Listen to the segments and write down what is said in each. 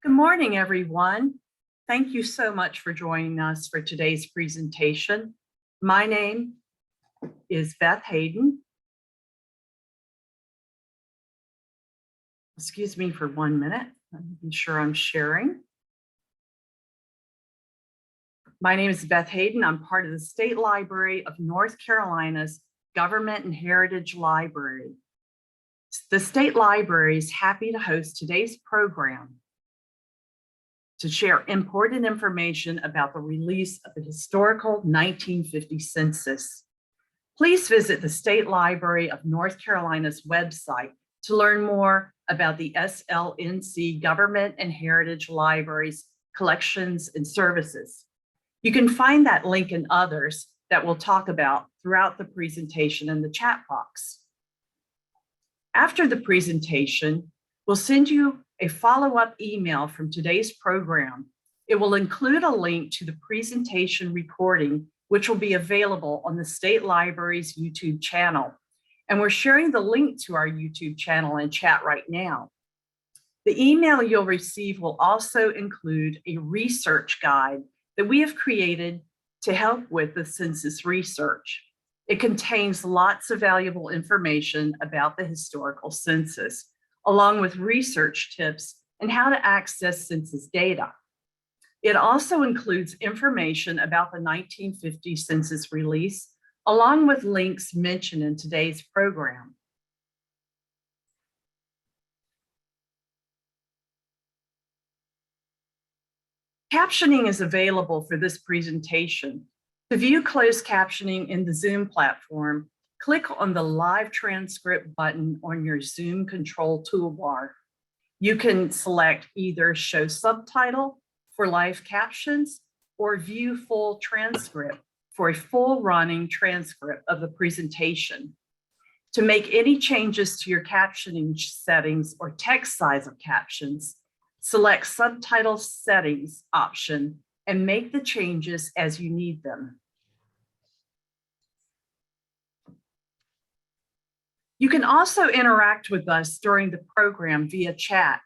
Good morning, everyone. Thank you so much for joining us for today's presentation. My name is Beth Hayden. Excuse me for 1 minute. I'm making sure I'm sharing. My name is Beth Hayden. I'm part of the State Library of North Carolina's Government and Heritage Library. The State Library is happy to host today's program to share important information about the release of the historical 1950 census. Please visit the State Library of North Carolina's website to learn more about the SLNC Government and Heritage Library's collections and services. You can find that link and others that we'll talk about throughout the presentation in the chat box. After the presentation, we'll send you a follow-up email from today's program. It will include a link to the presentation recording, which will be available on the State Library's YouTube channel. And we're sharing the link to our YouTube channel in chat right now. The email you'll receive will also include a research guide that we have created to help with the census research. It contains lots of valuable information about the historical census, along with research tips and how to access census data. It also includes information about the 1950 census release, along with links mentioned in today's program. Captioning is available for this presentation. To view closed captioning in the Zoom platform, click on the live transcript button on your Zoom control toolbar. You can select either show subtitle for live captions or view full transcript for a full running transcript of the presentation. To make any changes to your captioning settings or text size of captions, select subtitle settings option and make the changes as you need them. You can also interact with us during the program via chat.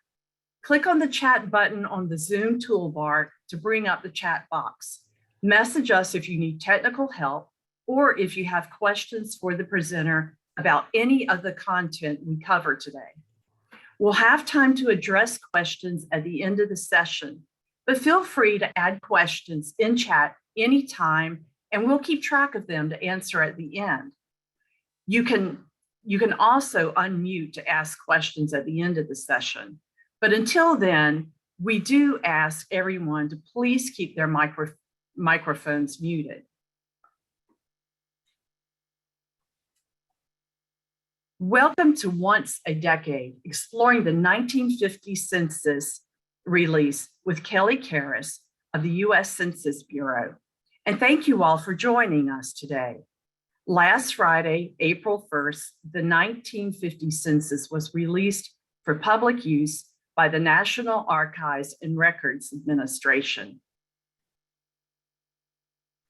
Click on the chat button on the Zoom toolbar to bring up the chat box. Message us if you need technical help or if you have questions for the presenter about any of the content we cover today. We'll have time to address questions at the end of the session, but feel free to add questions in chat anytime, and we'll keep track of them to answer at the end. You can also unmute to ask questions at the end of the session. But until then, we do ask everyone to please keep their microphones muted. Welcome to Once a Decade, exploring the 1950 census release with Kelly Karras of the U.S. Census Bureau. And thank you all for joining us today. Last Friday, April 1st, the 1950 census was released for public use by the National Archives and Records Administration.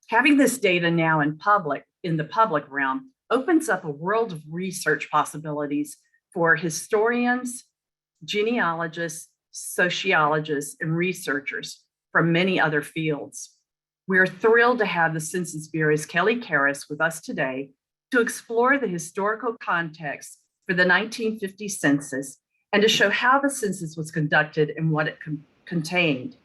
Having this data now in the public realm opens up a world of research possibilities for historians, genealogists, sociologists, and researchers from many other fields. We are thrilled to have the Census Bureau's Kelly Karras with us today to explore the historical context for the 1950 census and to show how the census was conducted and what it contained.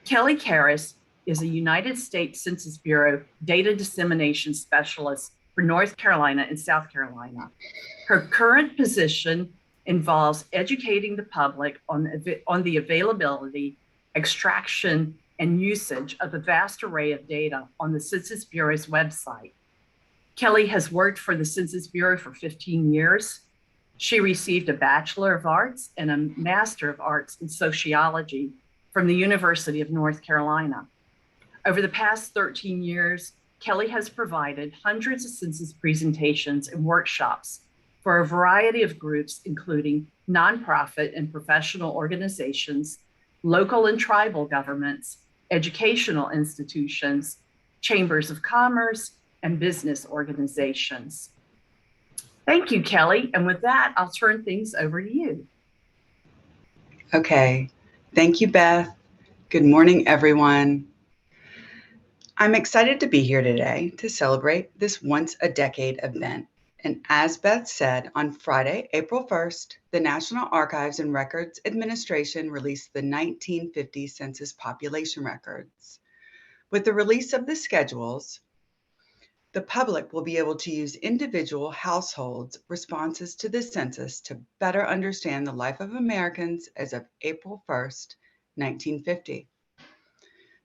Kelly Karras is a United States Census Bureau data dissemination specialist for North Carolina and South Carolina. Her current position involves educating the public on the availability, extraction, and usage of the vast array of data on the Census Bureau's website. Kelly has worked for the Census Bureau for 15 years. She received a Bachelor of Arts and a Master of Arts in Sociology from the University of North Carolina. Over the past 13 years, Kelly has provided hundreds of census presentations and workshops for a variety of groups, including nonprofit and professional organizations, local and tribal governments, educational institutions, chambers of commerce, and business organizations. Thank you, Kelly. And with that, I'll turn things over to you. Okay. Thank you, Beth. Good morning, everyone. I'm excited to be here today to celebrate this once a decade event. And as Beth said, on Friday, April 1st, the National Archives and Records Administration released the 1950 Census population records. With the release of the schedules, the public will be able to use individual households' responses to the census to better understand the life of Americans as of April 1st, 1950.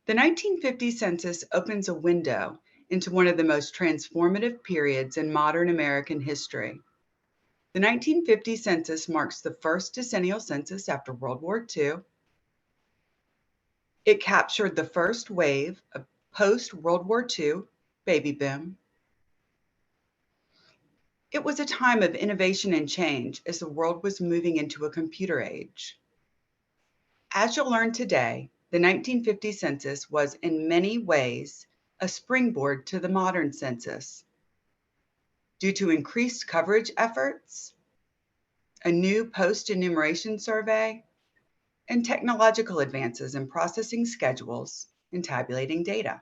The 1950 census opens a window into one of the most transformative periods in modern American history. The 1950 census marks the first decennial census after World War II. It captured the first wave of post-World War II baby boom. It was a time of innovation and change as the world was moving into a computer age. As you'll learn today, the 1950 census was in many ways a springboard to the modern census. Due to increased coverage efforts, a new post-enumeration survey, and technological advances in processing schedules and tabulating data.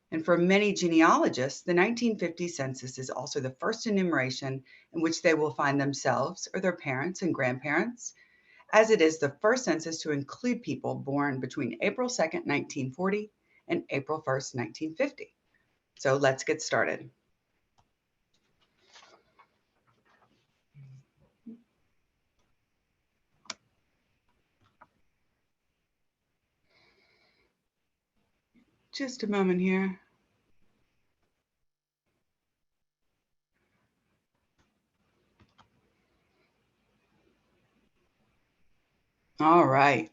And for many genealogists, the 1950 census is also the first enumeration in which they will find themselves or their parents and grandparents, as it is the first census to include people born between April 2nd, 1940 and April 1st, 1950. So let's get started. Just a moment here. All right.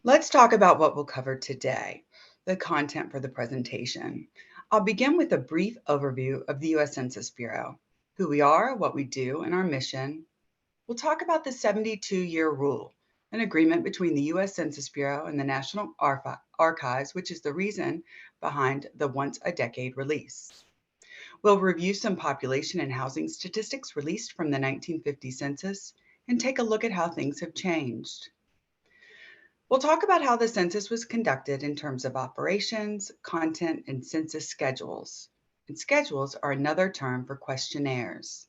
Let's talk about what we'll cover today, the content for the presentation. I'll begin with a brief overview of the U.S. Census Bureau, who we are, what we do, and our mission. We'll talk about the 72-year rule, an agreement between the U.S. Census Bureau and the National Archives, which is the reason behind the once a decade release. We'll review some population and housing statistics released from the 1950 census and take a look at how things have changed. We'll talk about how the census was conducted in terms of operations, content, and census schedules. And schedules are another term for questionnaires.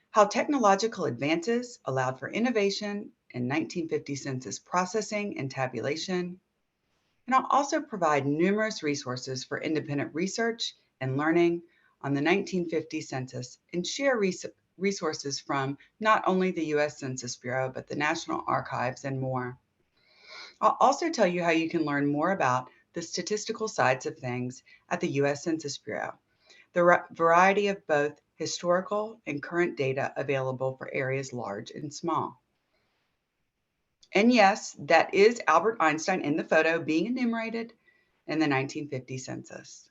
How technological advances allowed for innovation in 1950 census processing and tabulation. And I'll also provide numerous resources for independent research and learning on the 1950 census and share resources from not only the U.S. Census Bureau, but the National Archives and more. I'll also tell you how you can learn more about the statistical sides of things at the U.S. Census Bureau, the variety of both historical and current data available for areas large and small. And yes, that is Albert Einstein in the photo being enumerated in the 1950 census.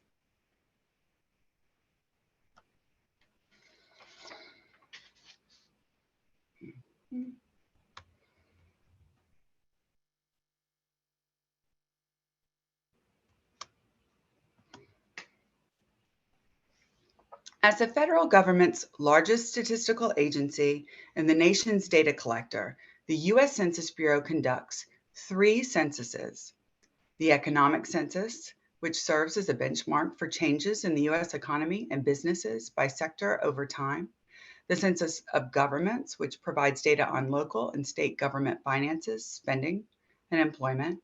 As the federal government's largest statistical agency and the nation's data collector, the U.S. Census Bureau conducts 3 censuses: the economic census, which serves as a benchmark for changes in the U.S. economy and businesses by sector over time; the census of governments, which provides data on local and state government finances, spending, and employment;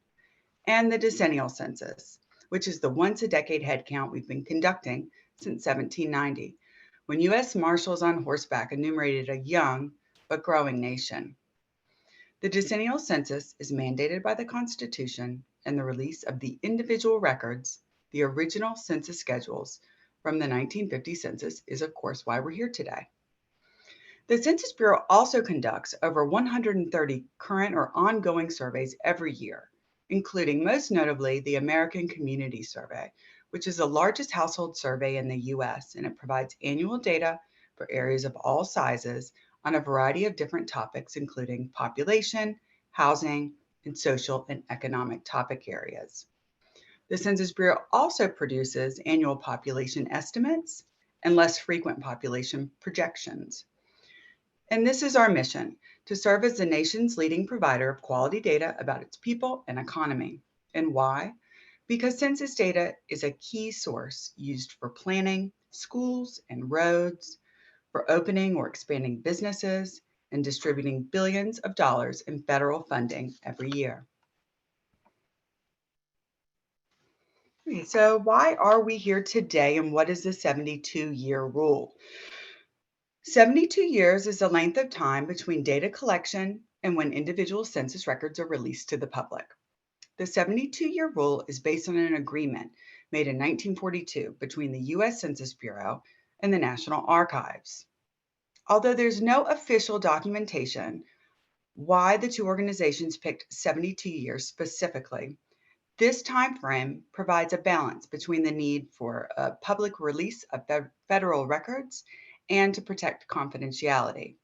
and the decennial census, which is the once-a-decade headcount we've been conducting since 1790, when U.S. Marshals on horseback enumerated a young but growing nation. The decennial census is mandated by the Constitution, and the release of the individual records, the original census schedules from the 1950 census, is of course why we're here today. The Census Bureau also conducts over 130 current or ongoing surveys every year, including most notably the American Community Survey, which is the largest household survey in the U.S., and it provides annual data for areas of all sizes on a variety of different topics, including population, housing, and social and economic topic areas. The Census Bureau also produces annual population estimates and less frequent population projections. And this is our mission, to serve as the nation's leading provider of quality data about its people and economy. And why? Because census data is a key source used for planning schools and roads, for opening or expanding businesses, and distributing billions of dollars in federal funding every year. Okay, so why are we here today, and what is the 72-year rule? 72 years is the length of time between data collection and when individual census records are released to the public. The 72-year rule is based on an agreement made in 1942 between the U.S. Census Bureau and the National Archives. Although there's no official documentation why the two organizations picked 72 years specifically, this time frame provides a balance between the need for a public release of federal records and to protect confidentiality.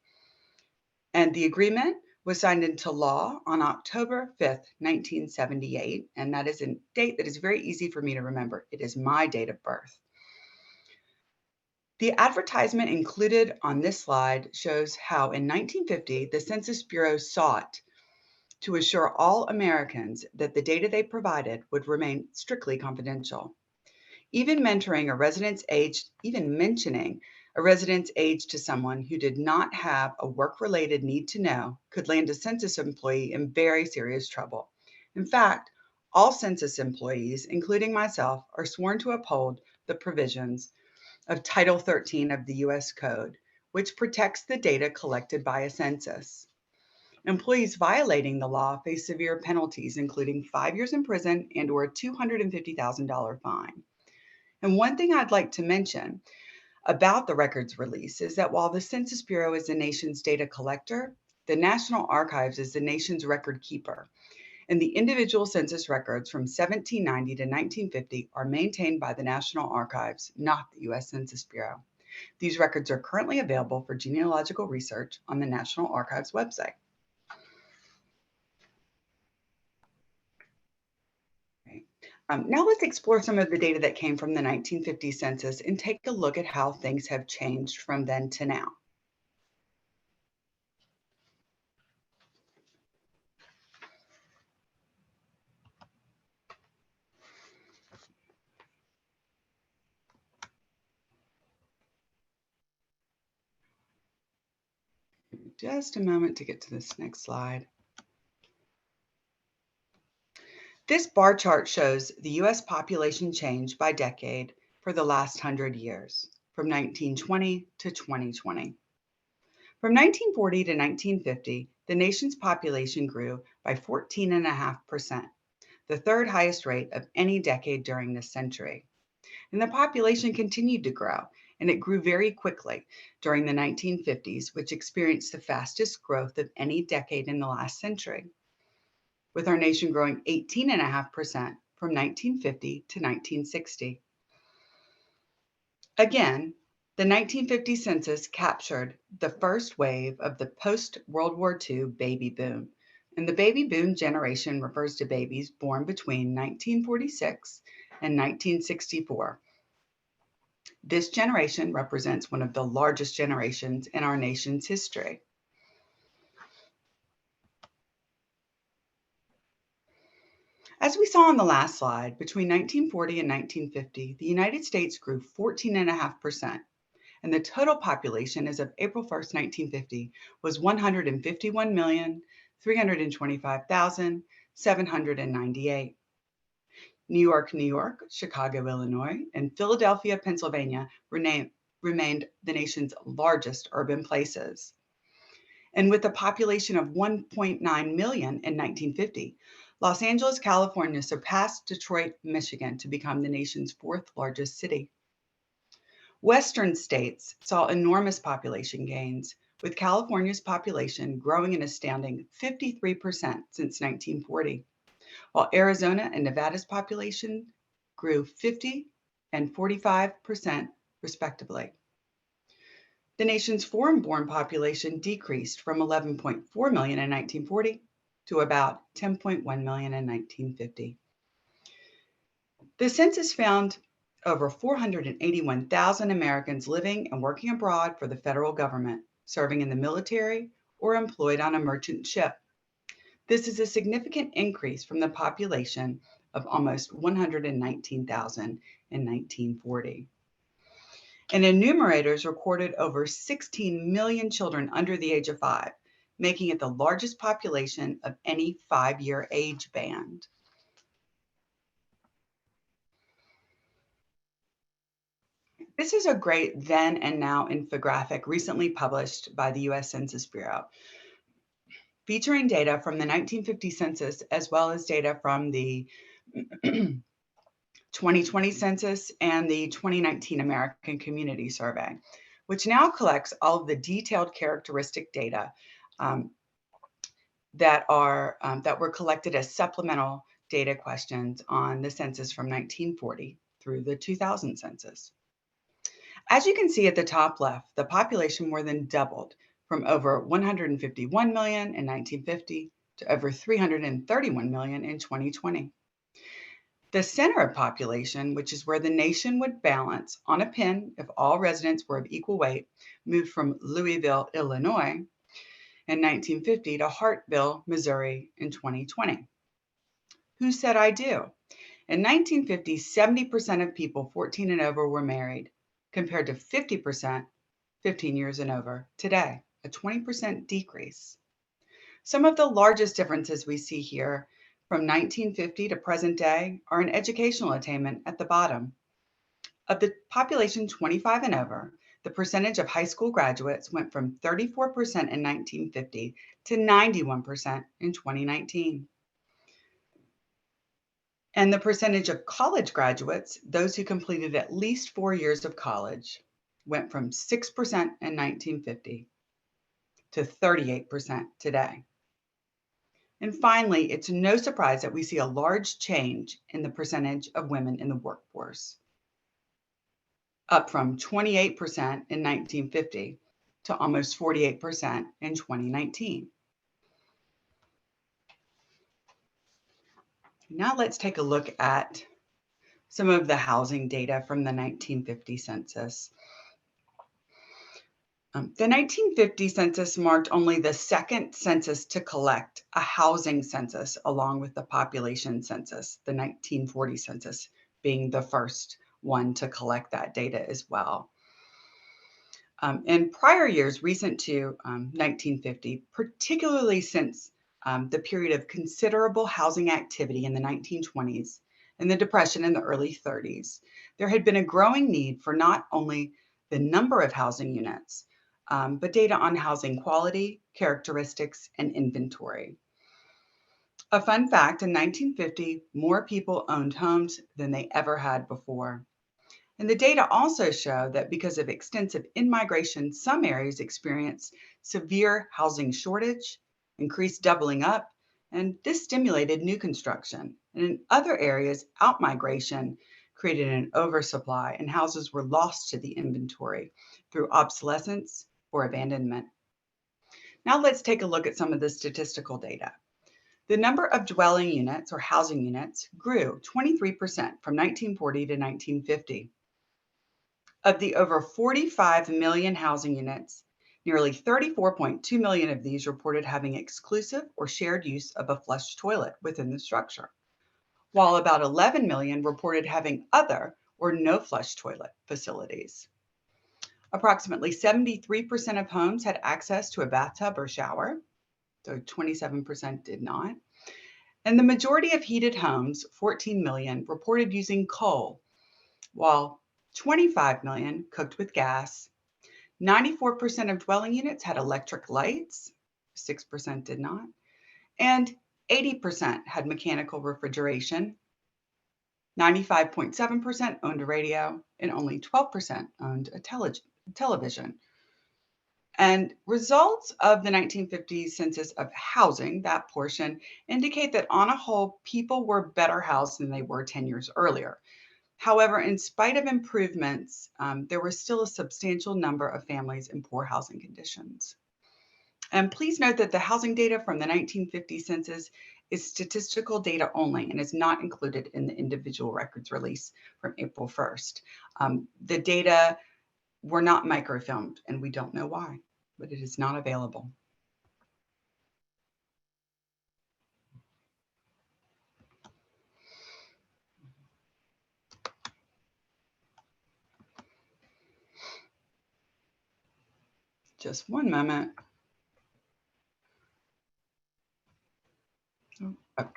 And the agreement was signed into law on October 5th, 1978, and that is a date that is very easy for me to remember. It is my date of birth. The advertisement included on this slide shows how in 1950, the Census Bureau sought to assure all Americans that the data they provided would remain strictly confidential. Even mentioning a resident's age to someone who did not have a work-related need to know could land a census employee in very serious trouble. In fact, all census employees, including myself, are sworn to uphold the provisions of Title 13 of the U.S. Code, which protects the data collected by a census. Employees violating the law face severe penalties, including 5 years in prison and or a $250,000 fine. And one thing I'd like to mention about the records release is that while the Census Bureau is the nation's data collector, the National Archives is the nation's record keeper. And the individual census records from 1790 to 1950 are maintained by the National Archives, not the U.S. Census Bureau. These records are currently available for genealogical research on the National Archives website. Now let's explore some of the data that came from the 1950 census and take a look at how things have changed from then to now. Just a moment to get to this next slide. This bar chart shows the U.S. population change by decade for the last 100 years, from 1920 to 2020. From 1940 to 1950, the nation's population grew by 14.5%, the third highest rate of any decade during this century. And the population continued to grow, and it grew very quickly during the 1950s, which experienced the fastest growth of any decade in the last century, with our nation growing 18.5% from 1950 to 1960. Again, the 1950 census captured the first wave of the post-World War II baby boom. And the baby boom generation refers to babies born between 1946 and 1964. This generation represents one of the largest generations in our nation's history. As we saw on the last slide, between 1940 and 1950, the United States grew 14.5%, and the total population as of April 1st, 1950, was 151,325,798. New York, New York, Chicago, Illinois, and Philadelphia, Pennsylvania remained the nation's largest urban places. And with a population of 1.9 million in 1950, Los Angeles, California surpassed Detroit, Michigan to become the nation's fourth largest city. Western states saw enormous population gains, with California's population growing an astounding 53% since 1940, while Arizona and Nevada's population grew 50 and 45% respectively. The nation's foreign-born population decreased from 11.4 million in 1940 to about 10.1 million in 1950. The census found over 481,000 Americans living and working abroad for the federal government, serving in the military, or employed on a merchant ship. This is a significant increase from the population of almost 119,000 in 1940. And enumerators recorded over 16 million children under the age of 5, making it the largest population of any 5-year age band. This is a great then and now infographic recently published by the U.S. Census Bureau, featuring data from the 1950 census as well as data from the 2020 census and the 2019 American Community Survey, which now collects all of the detailed characteristic data that were collected as supplemental data questions on the census from 1940 through the 2000 census. As you can see at the top left, the population more than doubled from over 151 million in 1950 to over 331 million in 2020. The center of population, which is where the nation would balance on a pin if all residents were of equal weight, moved from Louisville, Illinois in 1950 to Hartville, Missouri in 2020. Who said I do? In 1950, 70% of people 14 and over were married, compared to 50% 15 years and over today, a 20% decrease. Some of the largest differences we see here from 1950 to present day are in educational attainment at the bottom. Of the population 25 and over, the percentage of high school graduates went from 34% in 1950 to 91% in 2019. And the percentage of college graduates, those who completed at least 4 years of college, went from 6% in 1950 to 38% today. And finally, it's no surprise that we see a large change in the percentage of women in the workforce, up from 28% in 1950 to almost 48% in 2019. Now let's take a look at some of the housing data from the 1950 census. The 1950 census marked only the second census to collect a housing census along with the population census, the 1940 census being the first one to collect that data as well. In prior years, recent to 1950, particularly since the period of considerable housing activity in the 1920s and the Depression in the early 30s, there had been a growing need for not only the number of housing units, but data on housing quality, characteristics, and inventory. A fun fact, in 1950, more people owned homes than they ever had before. And the data also show that because of extensive in-migration, some areas experienced severe housing shortage, increased doubling up, and this stimulated new construction. And in other areas, out-migration created an oversupply and houses were lost to the inventory through obsolescence or abandonment. Now let's take a look at some of the statistical data. The number of dwelling units or housing units grew 23% from 1940 to 1950. Of the over 45 million housing units, nearly 34.2 million of these reported having exclusive or shared use of a flush toilet within the structure, while about 11 million reported having other or no flush toilet facilities. Approximately 73% of homes had access to a bathtub or shower, though 27% did not. And the majority of heated homes, 14 million, reported using coal, while 25 million cooked with gas. 94% of dwelling units had electric lights, 6% did not, and 80% had mechanical refrigeration. 95.7% owned a radio, and only 12% owned a television. And results of the 1950 census of housing, that portion, indicate that on a whole, people were better housed than they were 10 years earlier. However, in spite of improvements, there was still a substantial number of families in poor housing conditions. And please note that the housing data from the 1950 census is statistical data only and is not included in the individual records release from April 1st. The data were not microfilmed, and we don't know why. but it is not available. Just one moment. Okay.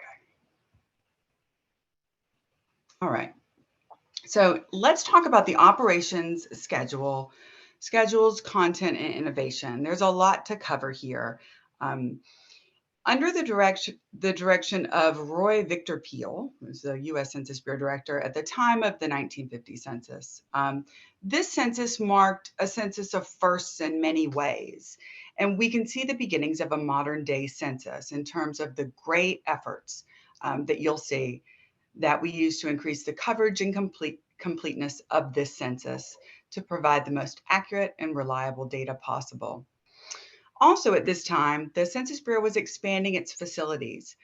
All right. So let's talk about the operations schedule, schedules, content, and innovation. There's a lot to cover here. Under the direction of Roy Victor Peel, who's the U.S. Census Bureau director at the time of the 1950 census, this census marked a census of firsts in many ways. And we can see the beginnings of a modern day census in terms of the great efforts that you'll see that we use to increase the coverage and completeness of this census to provide the most accurate and reliable data possible. Also at this time, the Census Bureau was expanding its facilities,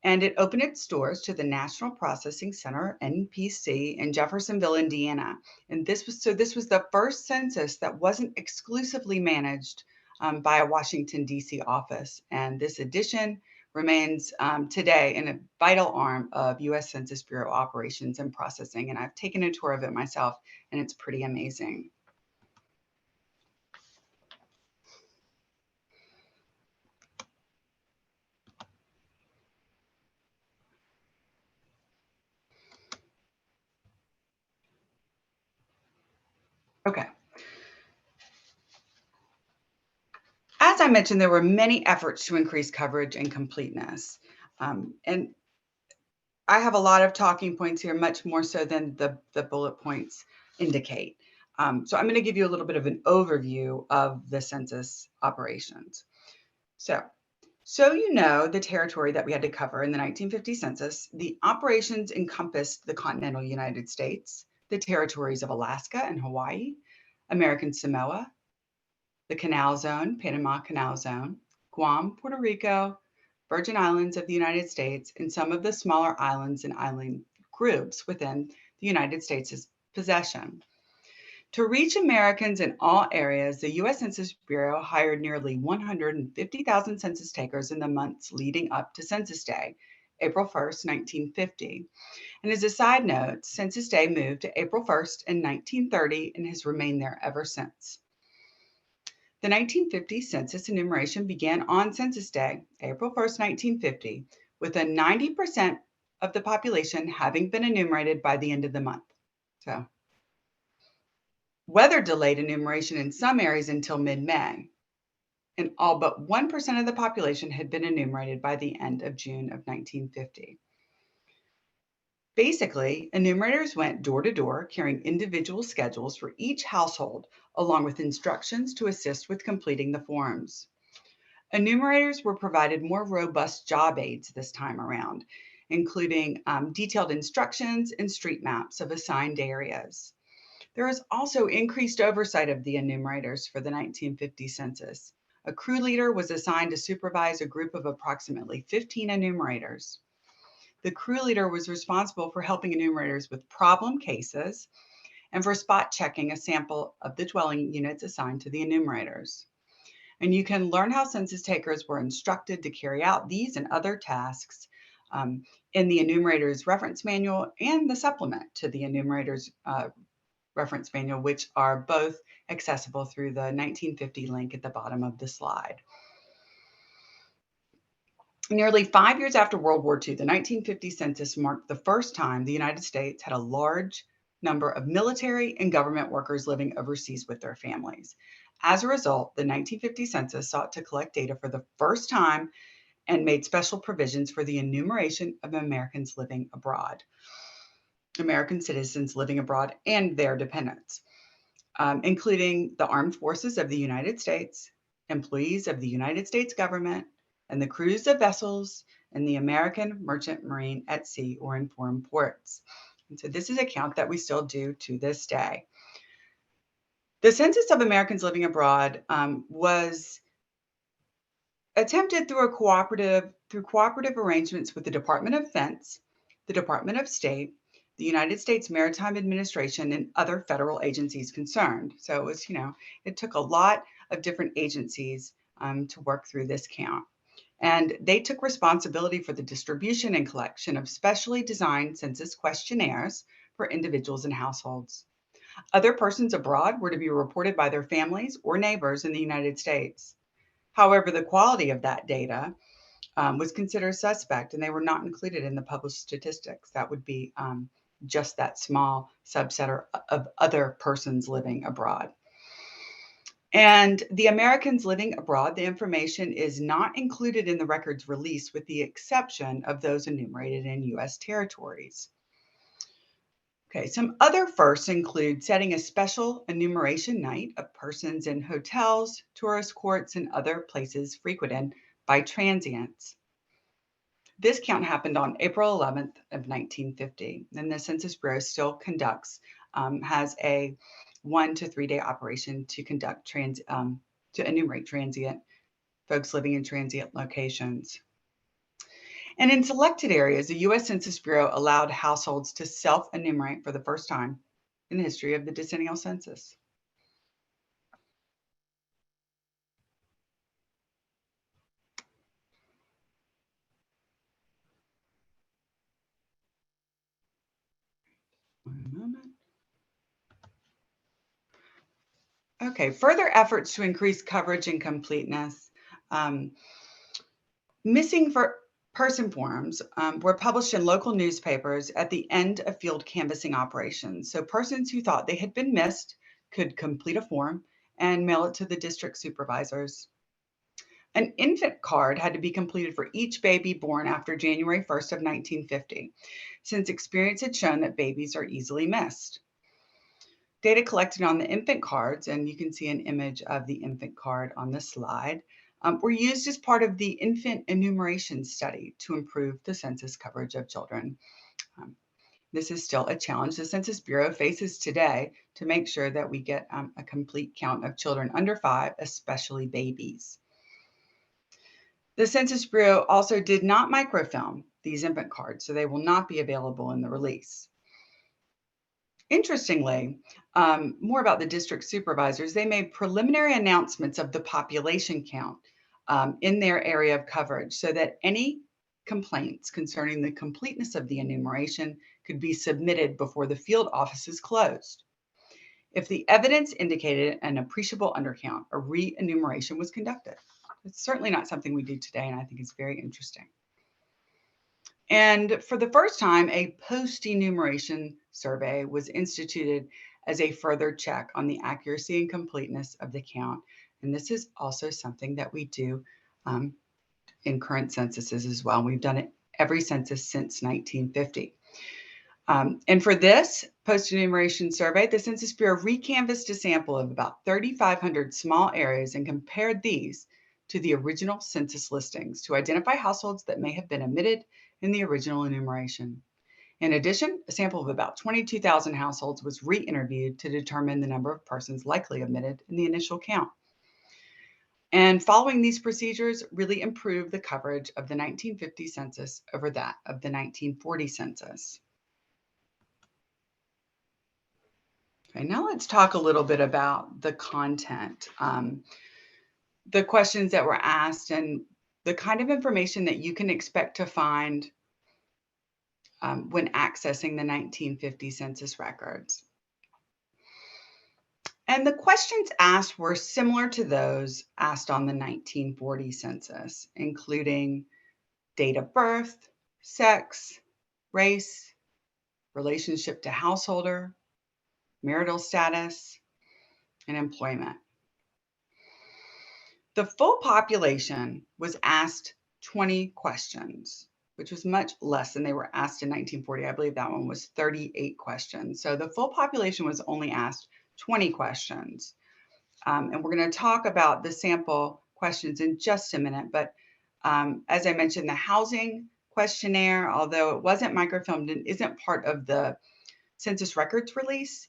and it opened its doors to the National Processing Center, NPC, in Jeffersonville, Indiana. And this was the first census that wasn't exclusively managed by a Washington, D.C. office. And this addition remains today in a vital arm of U.S. Census Bureau operations and processing. And I've taken a tour of it myself, and it's pretty amazing. Okay. As I mentioned, there were many efforts to increase coverage and completeness. And I have a lot of talking points here, much more so than the bullet points indicate. So I'm going to give you a little bit of an overview of the census operations. So you know the territory that we had to cover in the 1950 census. The operations encompassed the continental United States, the territories of Alaska and Hawaii, American Samoa, the Canal Zone, Panama Canal Zone, Guam, Puerto Rico, Virgin Islands of the United States, and some of the smaller islands and island groups within the United States' possession. To reach Americans in all areas, the U.S. Census Bureau hired nearly 150,000 census takers in the months leading up to Census Day, April 1st, 1950. And as a side note, Census Day moved to April 1st in 1930 and has remained there ever since. The 1950 census enumeration began on Census Day, April 1st, 1950, with a 90% of the population having been enumerated by the end of the month. So, weather delayed enumeration in some areas until mid-May, and all but 1% of the population had been enumerated by the end of June of 1950. Basically, enumerators went door to door carrying individual schedules for each household, along with instructions to assist with completing the forms. Enumerators were provided more robust job aids this time around, including detailed instructions and street maps of assigned areas. There is also increased oversight of the enumerators for the 1950 census. A crew leader was assigned to supervise a group of approximately 15 enumerators. The crew leader was responsible for helping enumerators with problem cases and for spot checking a sample of the dwelling units assigned to the enumerators. And you can learn how census takers were instructed to carry out these and other tasks in the enumerator's reference manual and the supplement to the enumerator's reference manual, which are both accessible through the 1950 link at the bottom of the slide. Nearly 5 years after World War II, the 1950 census marked the first time the United States had a large number of military and government workers living overseas with their families. As a result, the 1950 census sought to collect data for the first time and made special provisions for the enumeration of Americans living abroad, American citizens living abroad and their dependents, including the armed forces of the United States, employees of the United States government, and the crews of vessels in the American merchant marine at sea or in foreign ports. And so this is a count that we still do to this day. The census of Americans living abroad was attempted through cooperative arrangements with the Department of Defense, the Department of State, the United States Maritime Administration, and other federal agencies concerned. So it was, it took a lot of different agencies to work through this count. And they took responsibility for the distribution and collection of specially designed census questionnaires for individuals and households. Other persons abroad were to be reported by their families or neighbors in the United States. However, the quality of that data was considered suspect, and they were not included in the published statistics. That would be just that small subset of other persons living abroad. And the Americans living abroad, the information is not included in the records released with the exception of those enumerated in U.S. territories. Okay, some other firsts include setting a special enumeration night of persons in hotels, tourist courts, and other places frequented by transients. This count happened on April 11th of 1950, and the Census Bureau still conducts, has a 1 to 3 day operation to conduct to enumerate transient folks living in transient locations. And in selected areas, the U.S. Census Bureau allowed households to self-enumerate for the first time in the history of the decennial census. One moment. Okay, further efforts to increase coverage and completeness. Missing person forms were published in local newspapers at the end of field canvassing operations. So persons who thought they had been missed could complete a form and mail it to the district supervisors. An infant card had to be completed for each baby born after January 1st of 1950, since experience had shown that babies are easily missed. Data collected on the infant cards, and you can see an image of the infant card on the slide, were used as part of the infant enumeration study to improve the census coverage of children. This is still a challenge the Census Bureau faces today to make sure that we get a complete count of children under 5, especially babies. The Census Bureau also did not microfilm these infant cards, so they will not be available in the release. Interestingly, more about the district supervisors, they made preliminary announcements of the population count in their area of coverage so that any complaints concerning the completeness of the enumeration could be submitted before the field offices closed. If the evidence indicated an appreciable undercount, a re-enumeration was conducted. It's certainly not something we do today, and I think it's very interesting. And for the first time, a post-enumeration survey was instituted as a further check on the accuracy and completeness of the count. And this is also something that we do in current censuses as well. We've done it every census since 1950. And for this post-enumeration survey, the Census Bureau recanvassed a sample of about 3,500 small areas and compared these to the original census listings to identify households that may have been omitted in the original enumeration. In addition, a sample of about 22,000 households was re-interviewed to determine the number of persons likely omitted in the initial count. And following these procedures really improved the coverage of the 1950 census over that of the 1940 census. Okay, now let's talk a little bit about the content, the questions that were asked, and the kind of information that you can expect to find when accessing the 1950 census records. And the questions asked were similar to those asked on the 1940 census, including date of birth, sex, race, relationship to householder, marital status, and employment. The full population was asked 20 questions, which was much less than they were asked in 1940. I believe that one was 38 questions. So the full population was only asked 20 questions. And we're going to talk about the sample questions in just a minute. But as I mentioned, the housing questionnaire, although it wasn't microfilmed and isn't part of the census records release,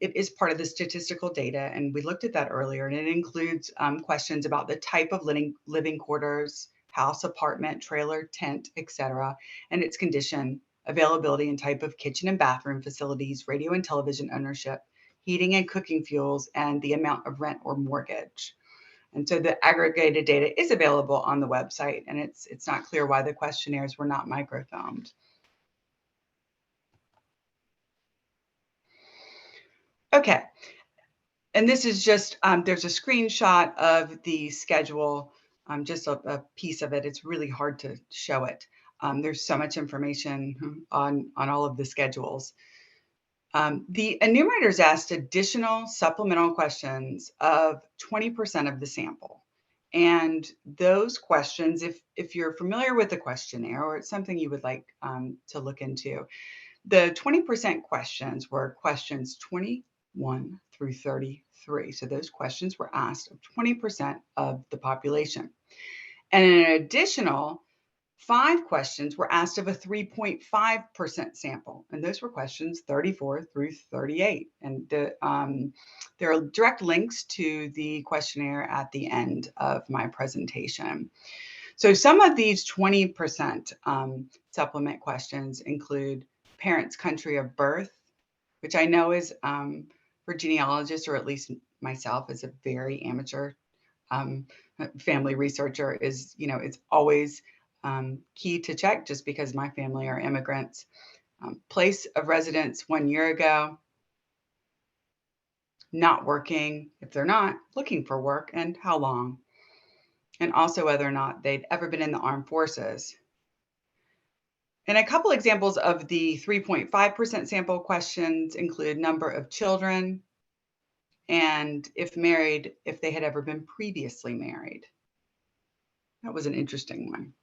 it is part of the statistical data, and we looked at that earlier, and it includes questions about the type of living quarters, house, apartment, trailer, tent, etc., and its condition, availability and type of kitchen and bathroom facilities, radio and television ownership, heating and cooking fuels, and the amount of rent or mortgage. And so the aggregated data is available on the website, and it's not clear why the questionnaires were not microfilmed. Okay, and this is just, there's a screenshot of the schedule, just a piece of it. It's really hard to show it. There's so much information on all of the schedules. The enumerators asked additional supplemental questions of 20% of the sample. And those questions, if you're familiar with the questionnaire or it's something you would like to look into, the 20% questions were questions 21 through 33. So those questions were asked of 20% of the population. And an additional 5 questions were asked of a 3.5% sample, and those were questions 34 through 38. And there are direct links to the questionnaire at the end of my presentation. So some of these 20% supplement questions include parents' country of birth, which I know is for genealogists, or at least myself as a very amateur family researcher, is, it's always key to check, just because my family are immigrants. Place of residence 1 year ago, not working, if they're not, looking for work, and how long. And also whether or not they'd ever been in the armed forces. And a couple examples of the 3.5% sample questions include number of children, and if married, if they had ever been previously married. That was an interesting one.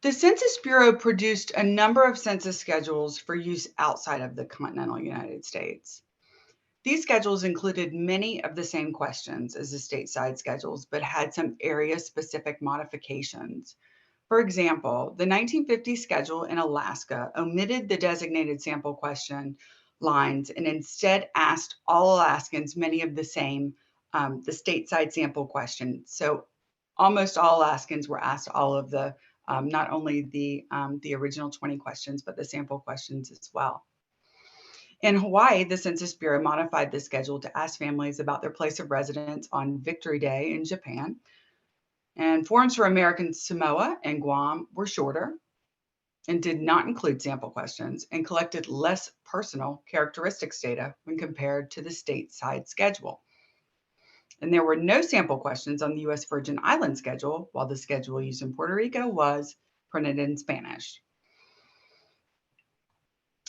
The Census Bureau produced a number of census schedules for use outside of the continental United States. These schedules included many of the same questions as the stateside schedules, but had some area-specific modifications. For example, the 1950 schedule in Alaska omitted the designated sample question lines and instead asked all Alaskans many of the same, the stateside sample questions. So almost all Alaskans were asked all of the, not only the original 20 questions, but the sample questions as well. In Hawaii, the Census Bureau modified the schedule to ask families about their place of residence on Victory Day in Japan. And forms for American Samoa and Guam were shorter and did not include sample questions and collected less personal characteristics data when compared to the stateside schedule. And there were no sample questions on the U.S. Virgin Islands schedule, while the schedule used in Puerto Rico was printed in Spanish.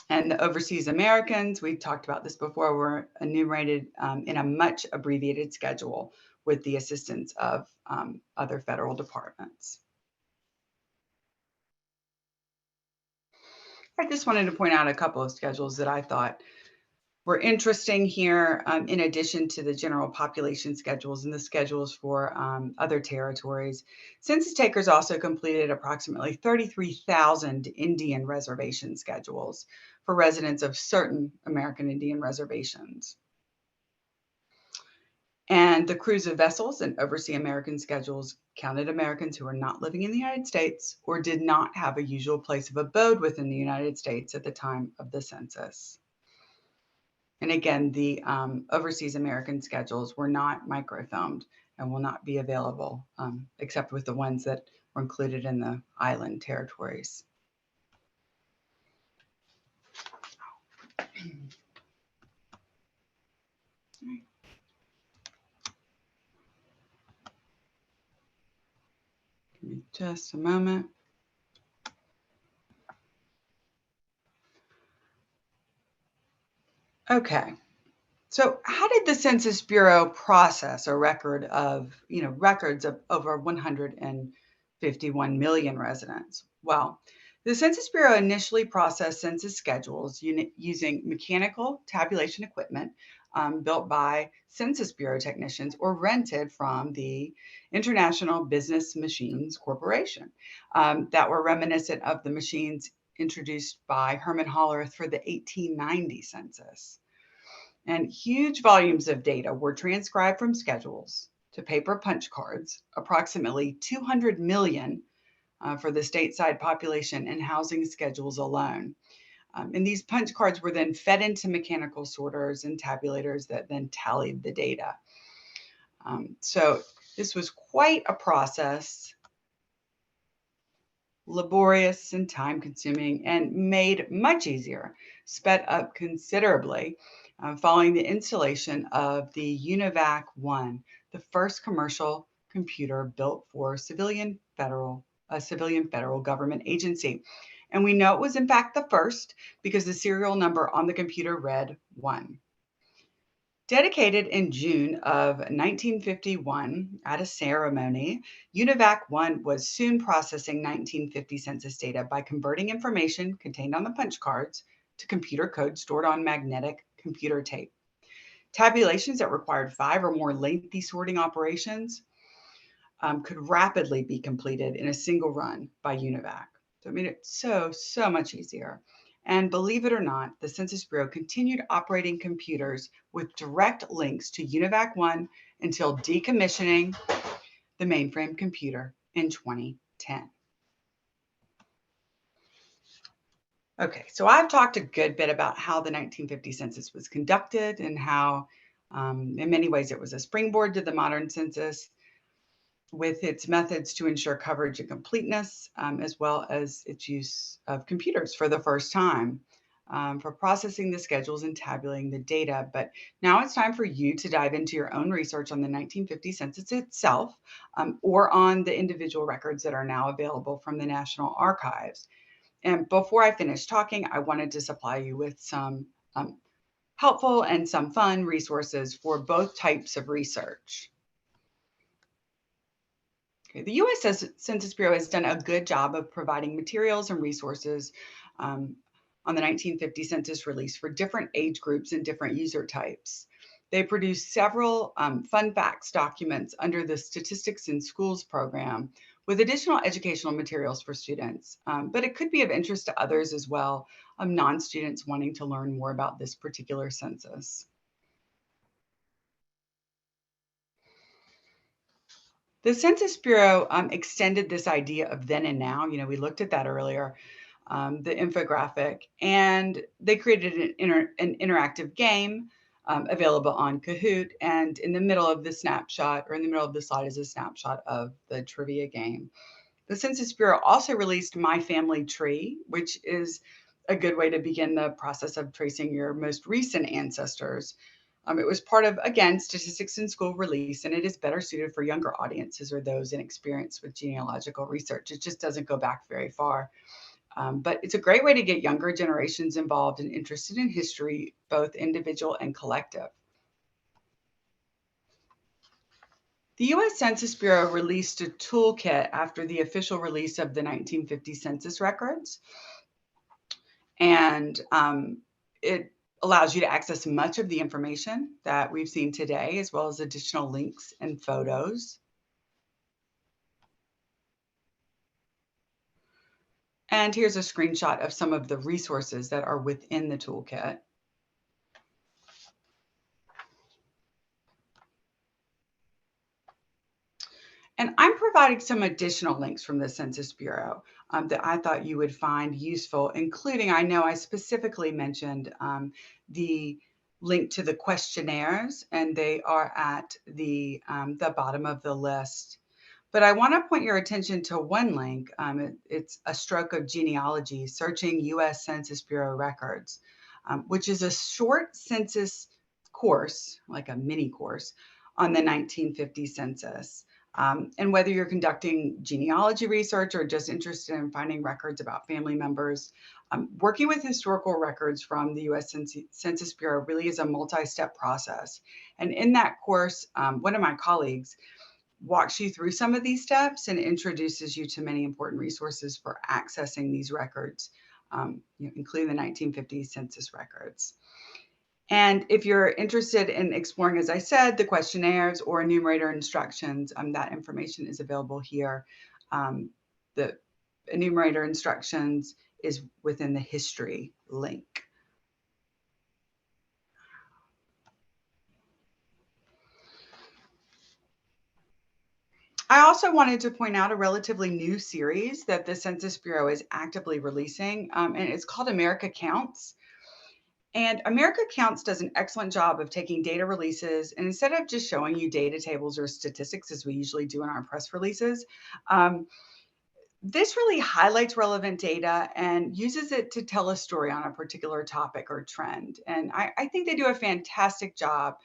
And the overseas Americans, we talked about this before, were enumerated in a much abbreviated schedule with the assistance of other federal departments. I just wanted to point out a couple of schedules that I thought were interesting here, in addition to the general population schedules and the schedules for other territories. Census takers also completed approximately 33,000 Indian reservation schedules for residents of certain American Indian reservations. And the crews of vessels and overseas American schedules counted Americans who were not living in the United States or did not have a usual place of abode within the United States at the time of the census. And again, the overseas American schedules were not microfilmed and will not be available, except with the ones that were included in the island territories. Give me just a moment. Okay. So how did the Census Bureau process a record of, records of over 151 million residents? Well, the Census Bureau initially processed census schedules using mechanical tabulation equipment built by Census Bureau technicians or rented from the International Business Machines Corporation that were reminiscent of the machines introduced by Herman Hollerith for the 1890 census. And huge volumes of data were transcribed from schedules to paper punch cards, approximately 200 million for the stateside population and housing schedules alone. And these punch cards were then fed into mechanical sorters and tabulators that then tallied the data. So this was quite a process, laborious and time-consuming, and made much easier, sped up considerably following the installation of the UNIVAC-1, the first commercial computer built for a civilian federal government agency. And we know it was in fact the first because the serial number on the computer read 1. Dedicated in June of 1951 at a ceremony, UNIVAC-1 was soon processing 1950 census data by converting information contained on the punch cards to computer code stored on magnetic computer tape. Tabulations that required 5 or more lengthy sorting operations could rapidly be completed in a single run by UNIVAC. So it made it so much easier. And believe it or not, the Census Bureau continued operating computers with direct links to UNIVAC-1 until decommissioning the mainframe computer in 2010. Okay, so I've talked a good bit about how the 1950 census was conducted and how, in many ways, it was a springboard to the modern census, with its methods to ensure coverage and completeness, as well as its use of computers for the first time for processing the schedules and tabulating the data. But now it's time for you to dive into your own research on the 1950 census itself, or on the individual records that are now available from the National Archives. And before I finish talking, I wanted to supply you with some helpful and some fun resources for both types of research. Okay, the U.S. Census Bureau has done a good job of providing materials and resources on the 1950 census release for different age groups and different user types. They produced several fun facts documents under the Statistics in Schools program with additional educational materials for students, but it could be of interest to others as well, non-students wanting to learn more about this particular census. The Census Bureau extended this idea of then and now. We looked at that earlier, the infographic, and they created an interactive game available on Kahoot. And in the middle of the snapshot, or in the middle of the slide, is a snapshot of the trivia game. The Census Bureau also released My Family Tree, which is a good way to begin the process of tracing your most recent ancestors. It was part of, again, Statistics in School release, and it is better suited for younger audiences or those inexperienced with genealogical research. It just doesn't go back very far. But it's a great way to get younger generations involved and interested in history, both individual and collective. The U.S. Census Bureau released a toolkit after the official release of the 1950 census records. And it allows you to access much of the information that we've seen today, as well as additional links and photos. And here's a screenshot of some of the resources that are within the toolkit. And I'm providing some additional links from the Census Bureau that I thought you would find useful, including, I know I specifically mentioned the link to the questionnaires, and they are at the bottom of the list. But I want to point your attention to one link. It's A Stroke of Genealogy, Searching U.S. Census Bureau Records, which is a short census course, like a mini course, on the 1950 census. And whether you're conducting genealogy research or just interested in finding records about family members, working with historical records from the U.S. Census Bureau really is a multi-step process. And in that course, one of my colleagues walks you through some of these steps and introduces you to many important resources for accessing these records, including the 1950 census records. And if you're interested in exploring, as I said, the questionnaires or enumerator instructions, that information is available here. The enumerator instructions is within the history link. I also wanted to point out a relatively new series that the Census Bureau is actively releasing, and it's called America Counts. And America Counts does an excellent job of taking data releases, and instead of just showing you data tables or statistics as we usually do in our press releases, um, this really highlights relevant data and uses it to tell a story on a particular topic or trend. And I think they do a fantastic job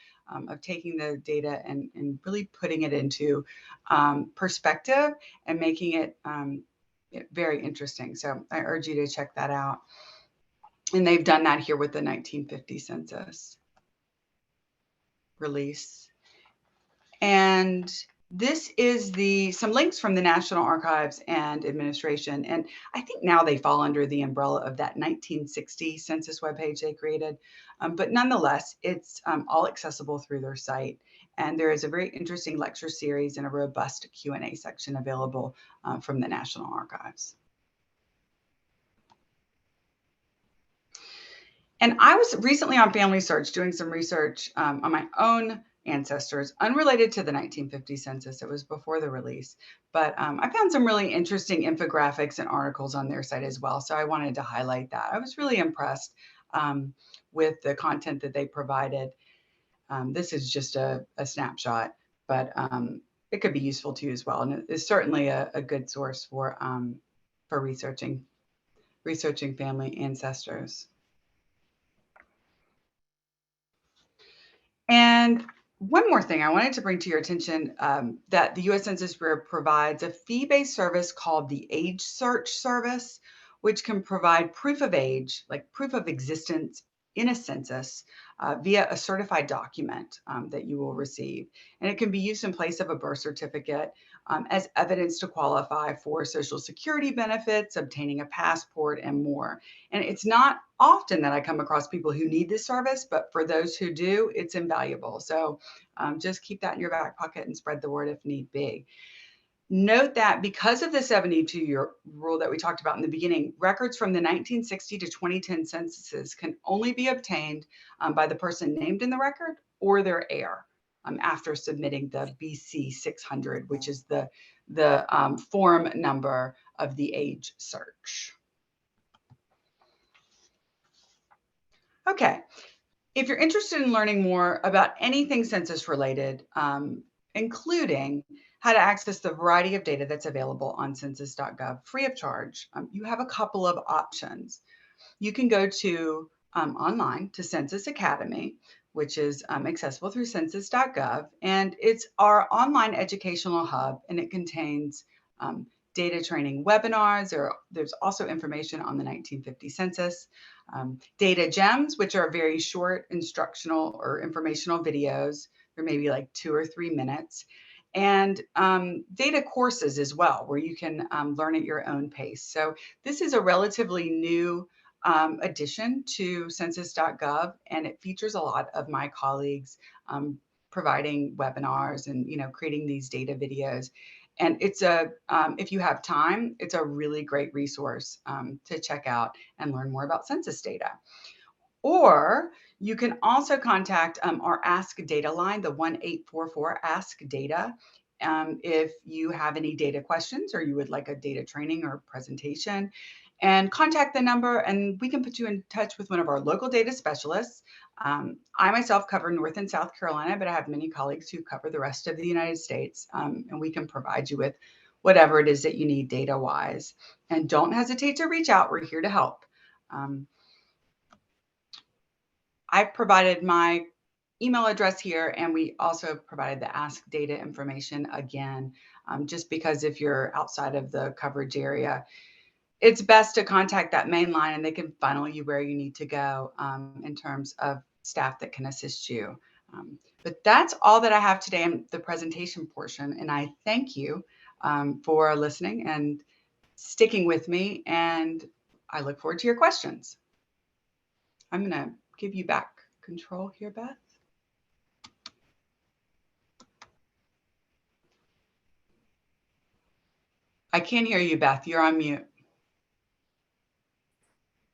of taking the data and really putting it into perspective and making it very interesting. So I urge you to check that out. And they've done that here with the 1950 census release. And this is some links from the National Archives and Administration. And I think now they fall under the umbrella of that 1960 census webpage they created. But nonetheless, it's all accessible through their site. And there is a very interesting lecture series and a robust Q&A section available from the National Archives. And I was recently on Family Search doing some research on my own ancestors, unrelated to the 1950 census. It was before the release, but I found some really interesting infographics and articles on their site as well. So I wanted to highlight that. I was really impressed with the content that they provided. This is just a snapshot, but it could be useful to you as well. And it's certainly a good source for researching family ancestors. And one more thing I wanted to bring to your attention, that the U.S. Census Bureau provides a fee-based service called the Age Search Service, which can provide proof of age, like proof of existence in a census, via a certified document that you will receive. And it can be used in place of a birth certificate as evidence to qualify for Social Security benefits, obtaining a passport, and more. And it's not often that I come across people who need this service, but for those who do, it's invaluable. So just keep that in your back pocket and spread the word if need be. Note that because of the 72-year rule that we talked about in the beginning, records from the 1960 to 2010 censuses can only be obtained by the person named in the record or their heir after submitting the BC 600, which is the form number of the age search. Okay, if you're interested in learning more about anything census related, including how to access the variety of data that's available on census.gov free of charge, you have a couple of options. You can go to online to Census Academy, which is accessible through census.gov, and it's our online educational hub, and it contains data training webinars. There's also information on the 1950 census, data gems, which are very short instructional or informational videos. They're maybe like 2 or 3 minutes, and data courses as well, where you can learn at your own pace. So this is a relatively new addition to census.gov, and it features a lot of my colleagues providing webinars and creating these data videos. And it's if you have time, it's a really great resource to check out and learn more about census data. Or you can also contact our Ask Data line, the 1-844 Ask Data, if you have any data questions or you would like a data training or presentation. And contact the number and we can put you in touch with one of our local data specialists. I myself cover North and South Carolina, but I have many colleagues who cover the rest of the United States, and we can provide you with whatever it is that you need data-wise. And don't hesitate to reach out. We're here to help. I've provided my email address here, and we also provided the Ask Data information again, just because if you're outside of the coverage area, it's best to contact that main line and they can funnel you where you need to go in terms of staff that can assist you. But that's all that I have today in the presentation portion. And I thank you for listening and sticking with me. And I look forward to your questions. I'm going to give you back control here, Beth. I can't hear you, Beth. You're on mute.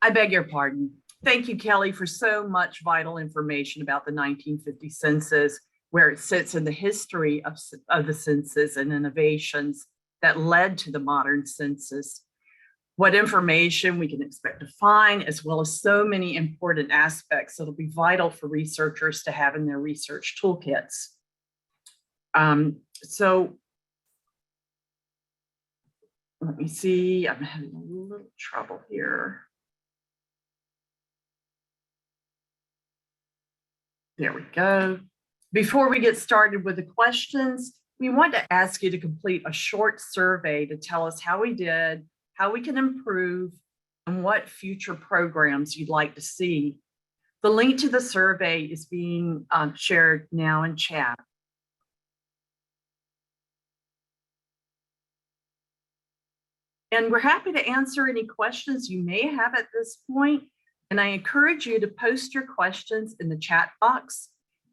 I beg your pardon. Thank you, Kelly, for so much vital information about the 1950 census. where it sits in the history of the census and innovations that led to the modern census, what information we can expect to find, as well as so many important aspects that'll be vital for researchers to have in their research toolkits. So let me see, I'm having a little trouble here. There we go. Before we get started with the questions, we want to ask you to complete a short survey to tell us how we did, how we can improve, and what future programs you'd like to see. The link to the survey is being shared now in chat. And we're happy to answer any questions you may have at this point. And I encourage you to post your questions in the chat box.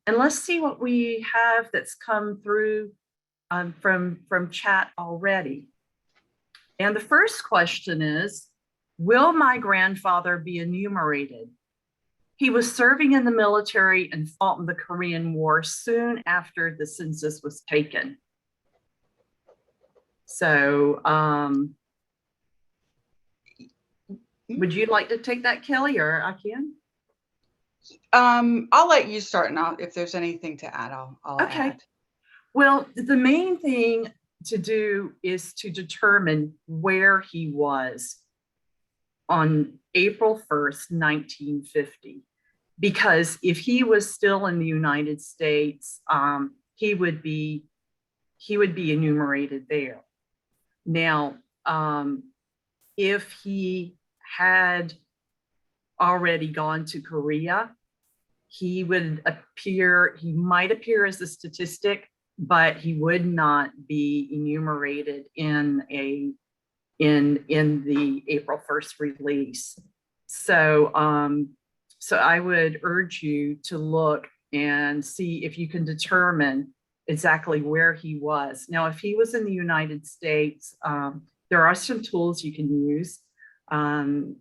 And let's see what we have that's come through from chat already. And the first question is, will my grandfather be enumerated? He was serving in the military and fought in the Korean War soon after the census was taken. So, would you like to take that, Kelly, or I can? I'll let you start, and if there's anything to add, I'll add. Well, the main thing to do is to determine where he was on April 1st, 1950. Because if he was still in the United States, he would be enumerated there. Now, if he had already gone to Korea, he might appear as a statistic, but he would not be enumerated in the April 1st release. So I would urge you to look and see if you can determine exactly where he was. Now, if he was in the United States, there are some tools you can use, and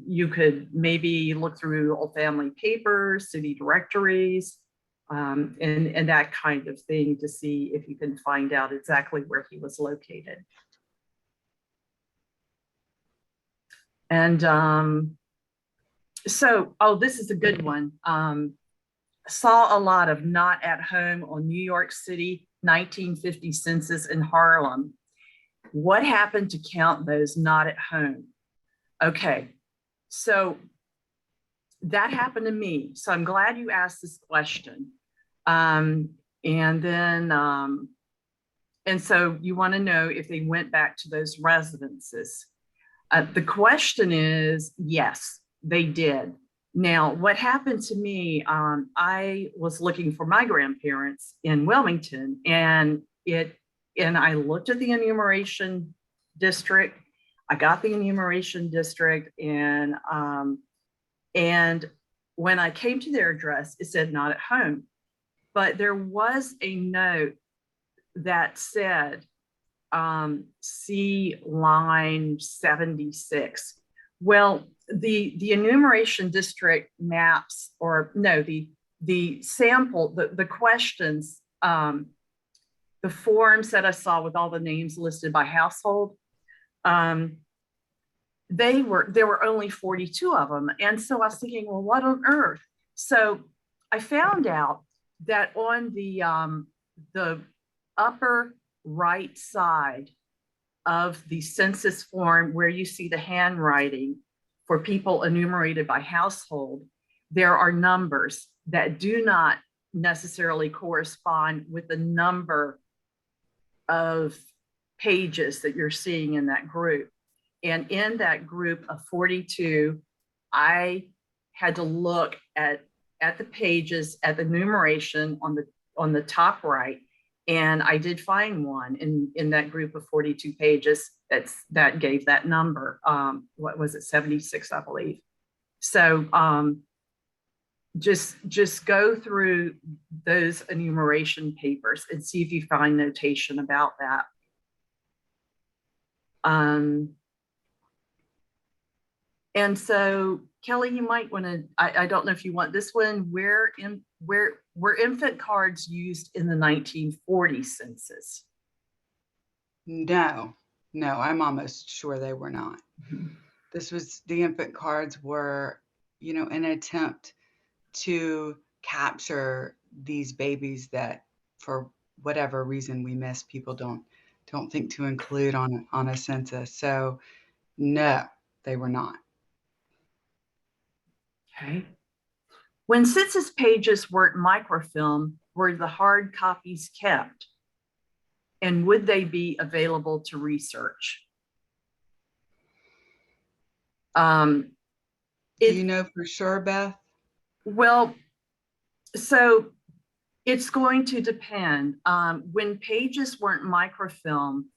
you could maybe look through old family papers, city directories, and that kind of thing to see if you can find out exactly where he was located. And this is a good one. Saw a lot of not at home on New York City 1950 census in Harlem. What happened to count those not at home? Okay, so that happened to me. So I'm glad you asked this question. And so you want to know if they went back to those residences. The question is, yes, they did. Now, what happened to me, I was looking for my grandparents in Wilmington, and I looked at the enumeration district. I got the enumeration district, and when I came to their address, it said not at home. But there was a note that said, see line 76. Well, the enumeration district maps, or no, the sample, the questions, the forms that I saw with all the names listed by household, there were only 42 of them. And so I was thinking, well, what on earth? So I found out that on the upper right side of the census form, where you see the handwriting for people enumerated by household, there are numbers that do not necessarily correspond with the number of pages that you're seeing in that group. And in that group of 42, I had to look at the pages, at the numeration on the top right, and I did find one in that group of 42 pages that gave that number. What was it, 76, I believe. So just go through those enumeration papers and see if you find notation about that. And so, Kelly, you might want to, I don't know if you want this one, where were infant cards used in the 1940 census? No, I'm almost sure they were not. Mhm. The infant cards were, an attempt to capture these babies that, for whatever reason we miss, people don't think to include on a census. So no, they were not. Okay. When census pages weren't microfilm, were the hard copies kept? And would they be available to research? Um, Do you it know for sure, Beth? well, so it's going to depend. When pages weren't microfilm,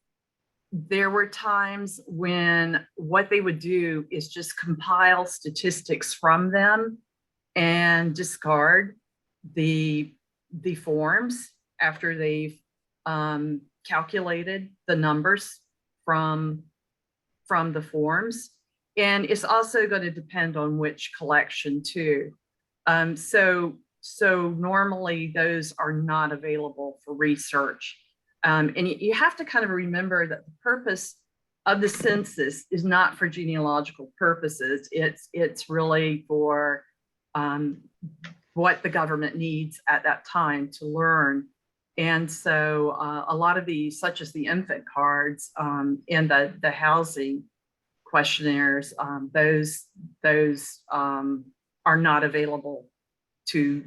there were times when what they would do is just compile statistics from them and discard the the forms after they've calculated the numbers from the forms. And it's also going to depend on which collection too. So normally those are not available for research. And you have to kind of remember that the purpose of the census is not for genealogical purposes. It's really for what the government needs at that time to learn. And so a lot of these, such as the infant cards and the housing questionnaires, those are not available to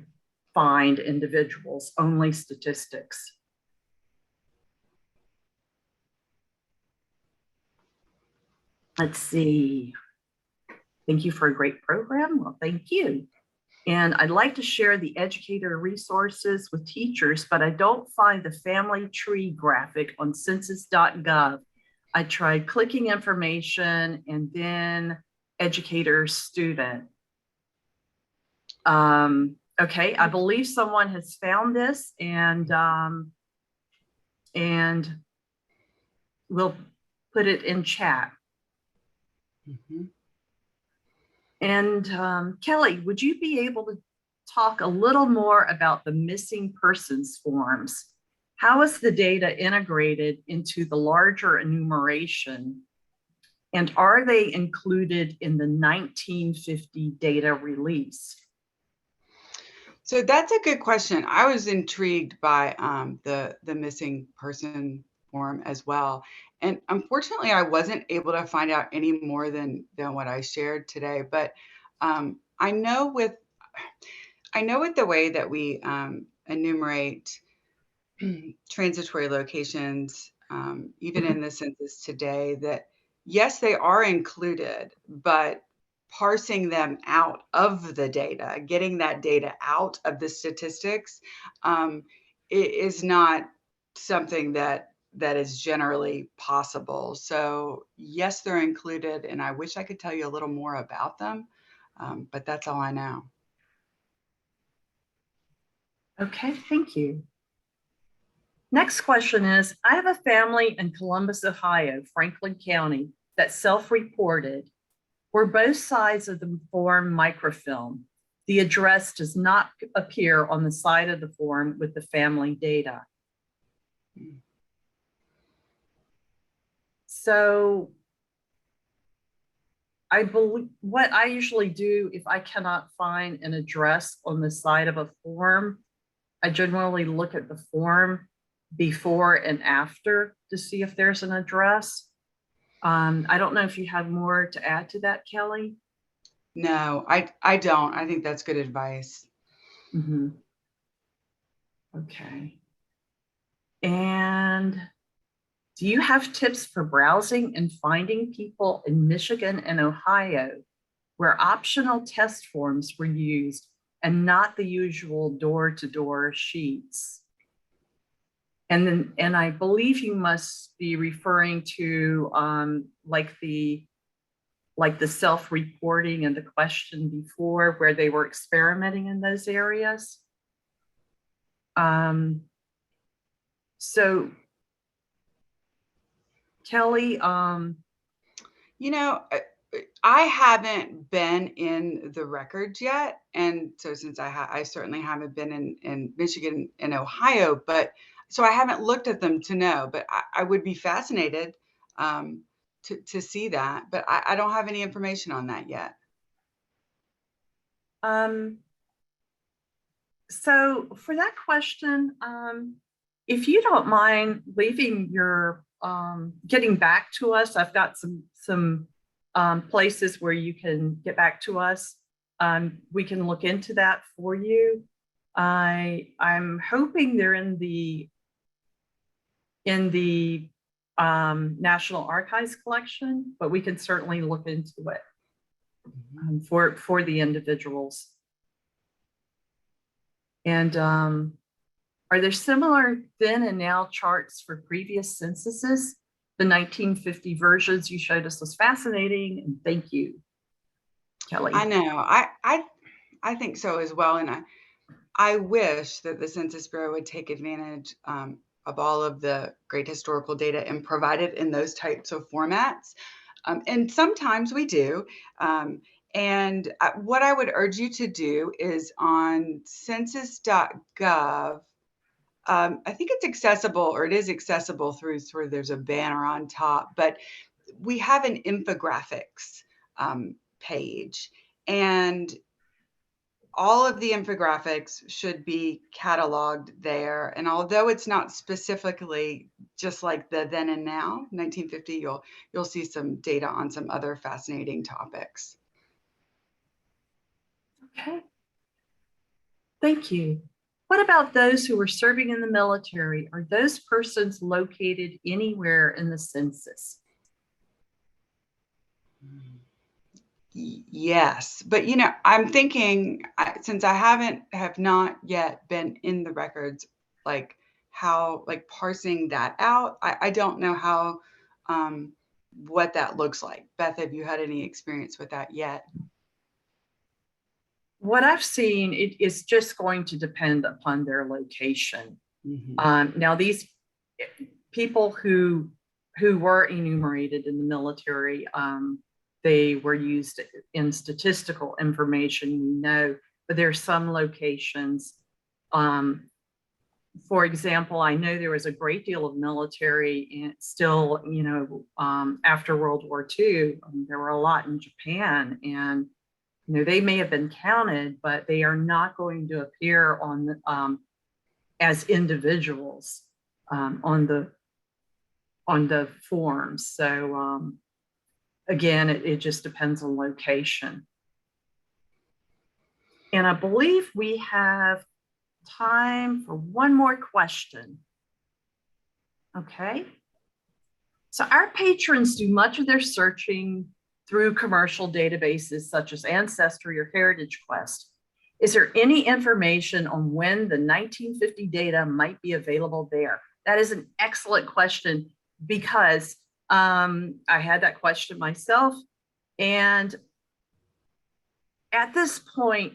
find individuals, only statistics. Let's see. Thank you for a great program. Well, thank you. And I'd like to share the educator resources with teachers, but I don't find the family tree graphic on census.gov. I tried clicking information and then educator student. Okay, I believe someone has found this and we'll put it in chat. Mm-hmm. And Kelly, would you be able to talk a little more about the missing persons forms? How is the data integrated into the larger enumeration? And are they included in the 1950 data release? So that's a good question. I was intrigued by the missing person form as well. And unfortunately, I wasn't able to find out any more than what I shared today. But I know with the way that we enumerate transitory locations, even in the census today, that yes, they are included, but parsing them out of the data, getting that data out of the statistics, is not something that is generally possible. So yes, they're included, and I wish I could tell you a little more about them, but that's all I know. Okay, thank you. Next question is, I have a family in Columbus, Ohio, Franklin County, that self-reported where both sides of the form microfilm. The address does not appear on the side of the form with the family data. So I believe what I usually do if I cannot find an address on the side of a form, I generally look at the form before and after to see if there's an address. I don't know if you have more to add to that, Kelly. No, I don't. I think that's good advice. Mm-hmm. Okay. And do you have tips for browsing and finding people in Michigan and Ohio where optional test forms were used and not the usual door-to-door sheets? And I believe you must be referring to like the self-reporting and the question before where they were experimenting in those areas. So Kelly, You know, I haven't been in the records yet, and so since I certainly haven't been in Michigan and Ohio, but so I haven't looked at them to know. But I would be fascinated um, to see that, but I don't have any information on that yet. Um, so for that question, if you don't mind leaving your getting back to us, I've got some places where you can get back to us. We can look into that for you. I'm hoping they're in the National Archives collection, but we can certainly look into it for the individuals. And are there similar then and now charts for previous censuses? The 1950 versions you showed us was fascinating, and thank you, Kelly. I know. I think so as well, and I wish that the Census Bureau would take advantage of all of the great historical data and provide it in those types of formats. And sometimes we do. And what I would urge you to do is on census.gov. I think it's accessible, or it is accessible through there's a banner on top, but we have an infographics page, and all of the infographics should be cataloged there. And although it's not specifically just like the then and now 1950, you'll see some data on some other fascinating topics. Okay. Thank you. What about those who were serving in the military? Are those persons located anywhere in the census? Yes, but I'm thinking, since I have not yet been in the records, like how, like parsing that out, I don't know how, what that looks like. Beth, have you had any experience with that yet? What I've seen, it is just going to depend upon their location. Now, these people who were enumerated in the military, they were used in statistical information, we know, but there are some locations. For example, I know there was a great deal of military and still, after World War II, there were a lot in Japan, and they may have been counted, but they are not going to appear on as individuals on the forms. So again, it just depends on location. And I believe we have time for one more question. Okay. So our patrons do much of their searching through commercial databases such as Ancestry or Heritage Quest. Is there any information on when the 1950 data might be available there? That is an excellent question, because I had that question myself. And at this point,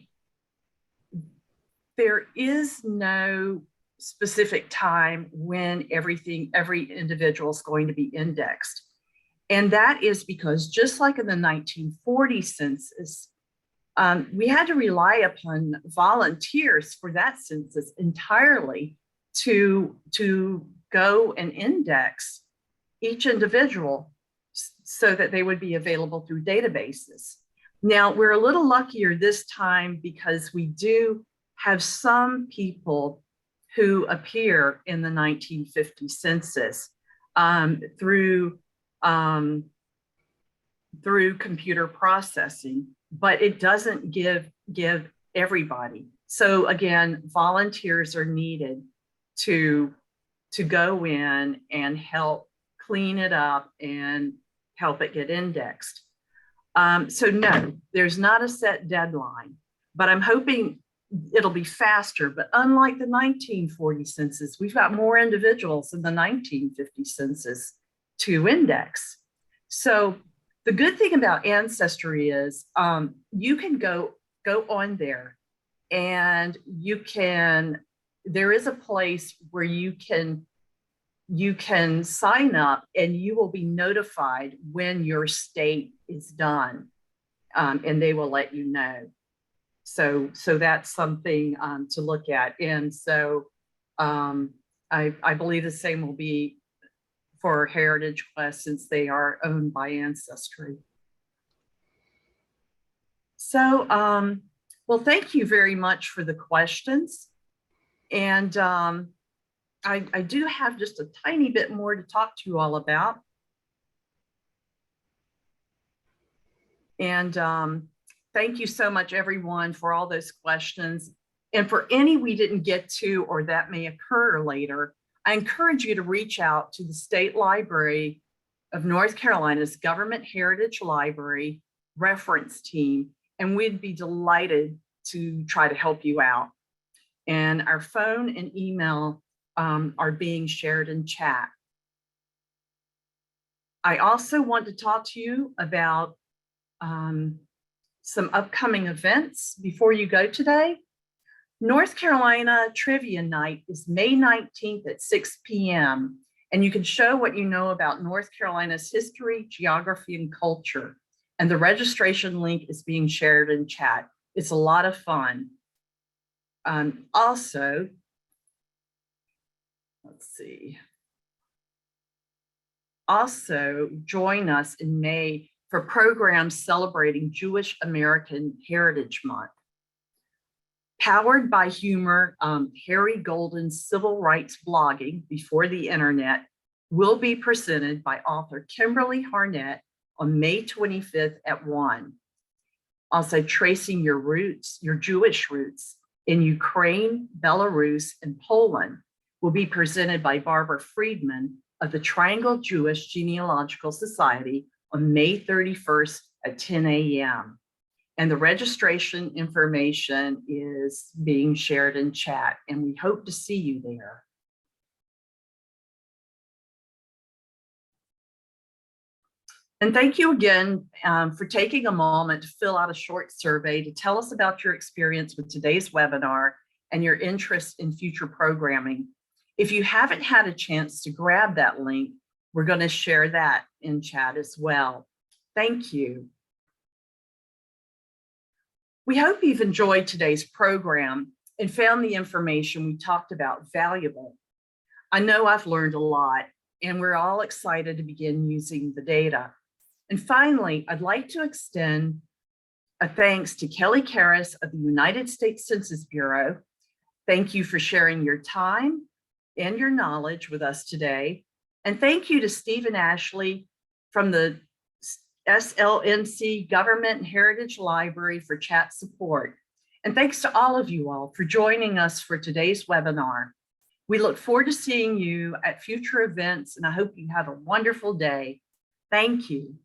there is no specific time when every individual is going to be indexed. And that is because, just like in the 1940 census, we had to rely upon volunteers for that census entirely to go and index each individual so that they would be available through databases. Now, we're a little luckier this time because we do have some people who appear in the 1950 census through computer processing, but it doesn't give everybody. So again, volunteers are needed to go in and help clean it up and help it get indexed. So no, there's not a set deadline, but I'm hoping it'll be faster. But unlike the 1940 census, we've got more individuals in the 1950 census to index. So the good thing about Ancestry is you can go on there, and there is a place where you can sign up, and you will be notified when your state is done. and they will let you know. So that's something to look at. And so I believe the same will be for Heritage Quest, since they are owned by Ancestry. So, well, thank you very much for the questions. And I do have just a tiny bit more to talk to you all about. And thank you so much, everyone, for all those questions. And for any we didn't get to or that may occur later, I encourage you to reach out to the State Library of North Carolina's Government Heritage Library reference team, and we'd be delighted to try to help you out. And our phone and email are being shared in chat. I also want to talk to you about some upcoming events before you go today. North Carolina Trivia Night is May 19th at 6 p.m. And you can show what you know about North Carolina's history, geography, and culture. And the registration link is being shared in chat. It's a lot of fun. Also, let's see. Also, join us in May for programs celebrating Jewish American Heritage Month. Powered by humor, Harry Golden's civil rights blogging before the internet will be presented by author Kimberly Harnett on May 25th at 1. Also, tracing your roots, your Jewish roots in Ukraine, Belarus, and Poland will be presented by Barbara Friedman of the Triangle Jewish Genealogical Society on May 31st at 10 a.m. And the registration information is being shared in chat, and we hope to see you there. And thank you again for taking a moment to fill out a short survey to tell us about your experience with today's webinar and your interest in future programming. If you haven't had a chance to grab that link, we're going to share that in chat as well. Thank you. We hope you've enjoyed today's program and found the information we talked about valuable. I know I've learned a lot, and we're all excited to begin using the data. And finally, I'd like to extend a thanks to Kelly Karras of the United States Census Bureau. Thank you for sharing your time and your knowledge with us today. And thank you to Stephen Ashley from the SLNC Government and Heritage Library for chat support. And thanks to all of you all for joining us for today's webinar. We look forward to seeing you at future events, and I hope you have a wonderful day. Thank you.